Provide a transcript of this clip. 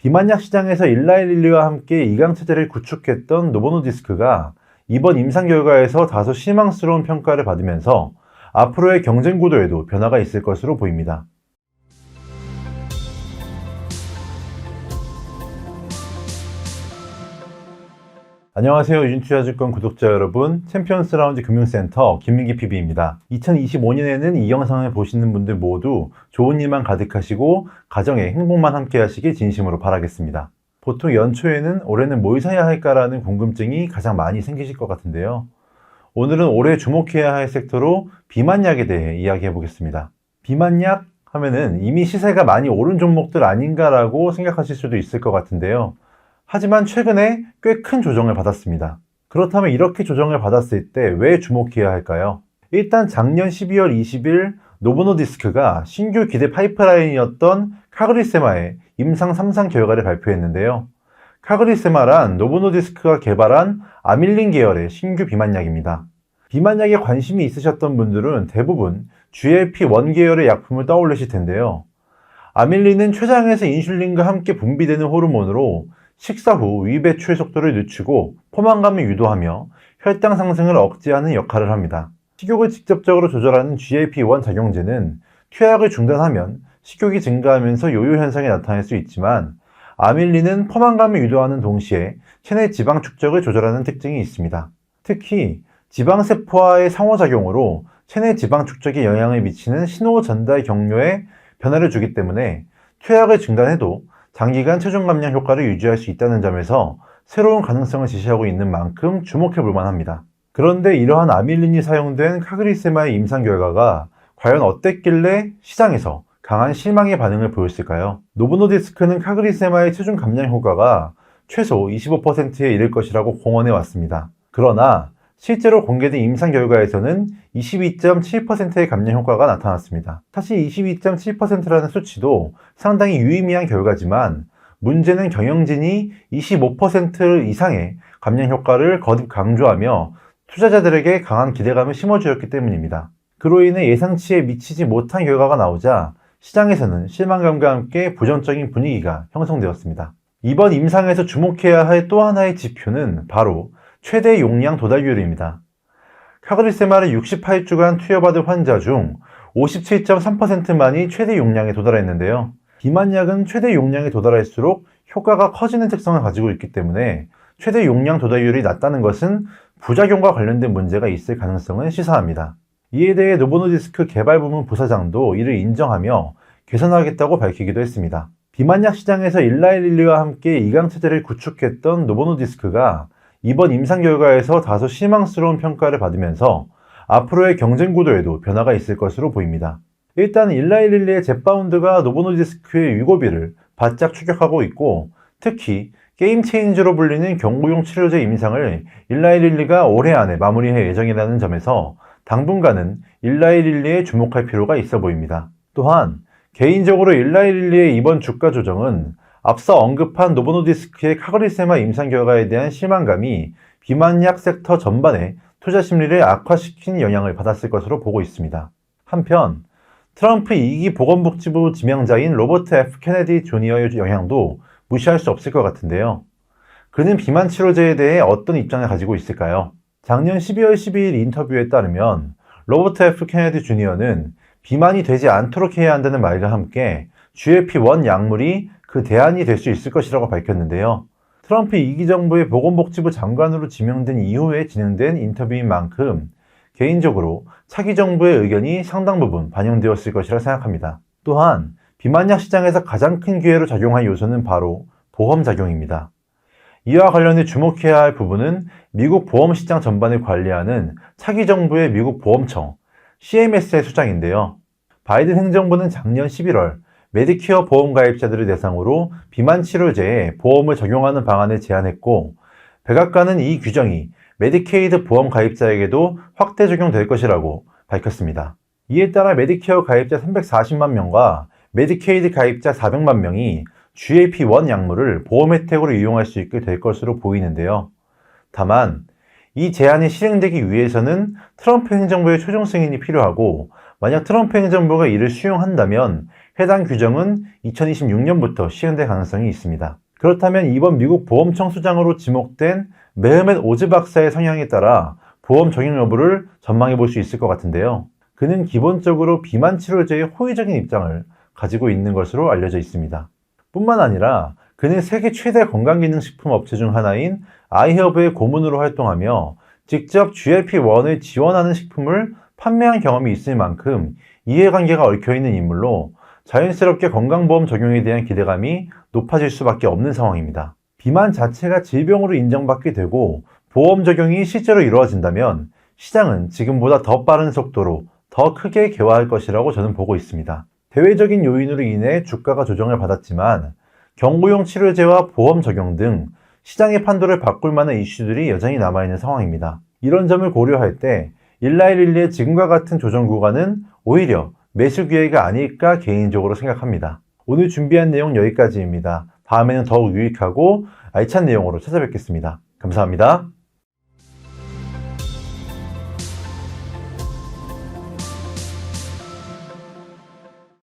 비만약 시장에서 일라이릴리와 함께 이강체제를 구축했던 노보노디스크가 이번 임상 결과에서 다소 실망스러운 평가를 받으면서 앞으로의 경쟁 구도에도 변화가 있을 것으로 보입니다. 안녕하세요. 유진투자증권 구독자 여러분, 챔피언스 라운지 금융센터 김민기 PB입니다. 2025년에는 이 영상을 보시는 분들 모두 좋은 일만 가득하시고 가정에 행복만 함께 하시길 진심으로 바라겠습니다. 보통 연초에는 올해는 뭘 사야 할까라는 궁금증이 가장 많이 생기실 것 같은데요. 오늘은 올해 주목해야 할 섹터로 비만약에 대해 이야기해 보겠습니다. 비만약 하면은 이미 시세가 많이 오른 종목들 아닌가라고 생각하실 수도 있을 것 같은데요. 하지만 최근에 꽤 큰 조정을 받았습니다. 그렇다면 이렇게 조정을 받았을 때 왜 주목해야 할까요? 일단 작년 12월 20일 노보노디스크가 신규 기대 파이프라인이었던 카그리세마의 임상 3상 결과를 발표했는데요. 카그리세마란 노보노디스크가 개발한 아밀린 계열의 신규 비만약입니다. 비만약에 관심이 있으셨던 분들은 대부분 GLP-1 계열의 약품을 떠올리실 텐데요. 아밀린은 췌장에서 인슐린과 함께 분비되는 호르몬으로 식사 후 위배출 속도를 늦추고 포만감을 유도하며 혈당 상승을 억제하는 역할을 합니다. 식욕을 직접적으로 조절하는 GLP-1 작용제는 투약을 중단하면 식욕이 증가하면서 요요 현상이 나타날 수 있지만 아밀린은 포만감을 유도하는 동시에 체내 지방 축적을 조절하는 특징이 있습니다. 특히 지방세포와의 상호작용으로 체내 지방 축적에 영향을 미치는 신호 전달 경로에 변화를 주기 때문에 투약을 중단해도 장기간 체중 감량 효과를 유지할 수 있다는 점에서 새로운 가능성을 제시하고 있는 만큼 주목해 볼 만합니다. 그런데 이러한 아밀린이 사용된 카그리세마의 임상 결과가 과연 어땠길래 시장에서 강한 실망의 반응을 보였을까요? 노보노디스크는 카그리세마의 체중 감량 효과가 최소 25%에 이를 것이라고 공언해 왔습니다. 그러나 실제로 공개된 임상 결과에서는 22.7%의 감량 효과가 나타났습니다. 사실 22.7%라는 수치도 상당히 유의미한 결과지만 문제는 경영진이 25% 이상의 감량 효과를 거듭 강조하며 투자자들에게 강한 기대감을 심어주었기 때문입니다. 그로 인해 예상치에 미치지 못한 결과가 나오자 시장에서는 실망감과 함께 부정적인 분위기가 형성되었습니다. 이번 임상에서 주목해야 할 또 하나의 지표는 바로 최대 용량 도달률입니다. 카그리세마를 68주간 투여받은 환자 중 57.3%만이 최대 용량에 도달했는데요. 비만약은 최대 용량에 도달할수록 효과가 커지는 특성을 가지고 있기 때문에 최대 용량 도달률이 낮다는 것은 부작용과 관련된 문제가 있을 가능성을 시사합니다. 이에 대해 노보노디스크 개발부문 부사장도 이를 인정하며 개선하겠다고 밝히기도 했습니다. 비만약 시장에서 일라이릴리와 함께 이강체제를 구축했던 노보노디스크가 이번 임상 결과에서 다소 실망스러운 평가를 받으면서 앞으로의 경쟁 구도에도 변화가 있을 것으로 보입니다. 일단 일라이릴리의 젯바운드가 노보노디스크의 유고비를 바짝 추격하고 있고 특히 게임 체인저로 불리는 경구용 치료제 임상을 일라이릴리가 올해 안에 마무리할 예정이라는 점에서 당분간은 일라이릴리에 주목할 필요가 있어 보입니다. 또한 개인적으로 일라이릴리의 이번 주가 조정은 앞서 언급한 노보노디스크의 카그리세마 임상 결과에 대한 실망감이 비만약 섹터 전반의 투자 심리를 악화시킨 영향을 받았을 것으로 보고 있습니다. 한편 트럼프 2기 보건복지부 지명자인 로버트 F. 케네디 주니어의 영향도 무시할 수 없을 것 같은데요. 그는 비만 치료제에 대해 어떤 입장을 가지고 있을까요? 작년 12월 12일 인터뷰에 따르면 로버트 F. 케네디 주니어는 비만이 되지 않도록 해야 한다는 말과 함께 GLP-1 약물이 그 대안이 될 수 있을 것이라고 밝혔는데요. 트럼프 2기 정부의 보건복지부 장관으로 지명된 이후에 진행된 인터뷰인 만큼 개인적으로 차기 정부의 의견이 상당 부분 반영되었을 것이라 생각합니다. 또한 비만약 시장에서 가장 큰 기회로 작용한 요소는 바로 보험 작용입니다. 이와 관련해 주목해야 할 부분은 미국 보험 시장 전반을 관리하는 차기 정부의 미국 보험청 CMS의 수장인데요. 바이든 행정부는 작년 11월 메디케어 보험 가입자들을 대상으로 비만 치료제에 보험을 적용하는 방안을 제안했고 백악관은 이 규정이 메디케이드 보험 가입자에게도 확대 적용될 것이라고 밝혔습니다. 이에 따라 메디케어 가입자 340만 명과 메디케이드 가입자 400만 명이 GLP-1 약물을 보험 혜택으로 이용할 수 있게 될 것으로 보이는데요. 다만 이 제안이 실행되기 위해서는 트럼프 행정부의 최종 승인이 필요하고 만약 트럼프 행정부가 이를 수용한다면 해당 규정은 2026년부터 시행될 가능성이 있습니다. 그렇다면 이번 미국 보험청 수장으로 지목된 메흐멧 오즈 박사의 성향에 따라 보험 적용 여부를 전망해 볼 수 있을 것 같은데요. 그는 기본적으로 비만 치료제의 호의적인 입장을 가지고 있는 것으로 알려져 있습니다. 뿐만 아니라 그는 세계 최대 건강기능식품 업체 중 하나인 아이허브의 고문으로 활동하며 직접 GLP-1을 지원하는 식품을 판매한 경험이 있을 만큼 이해관계가 얽혀있는 인물로 자연스럽게 건강보험 적용에 대한 기대감이 높아질 수밖에 없는 상황입니다. 비만 자체가 질병으로 인정받게 되고 보험 적용이 실제로 이루어진다면 시장은 지금보다 더 빠른 속도로 더 크게 개화할 것이라고 저는 보고 있습니다. 대외적인 요인으로 인해 주가가 조정을 받았지만 경구용 치료제와 보험 적용 등 시장의 판도를 바꿀 만한 이슈들이 여전히 남아있는 상황입니다. 이런 점을 고려할 때 1라일릴리의 지금과 같은 조정 구간은 오히려 매수 기회가 아닐까 개인적으로 생각합니다. 오늘 준비한 내용 여기까지입니다. 다음에는 더욱 유익하고 알찬 내용으로 찾아뵙겠습니다. 감사합니다.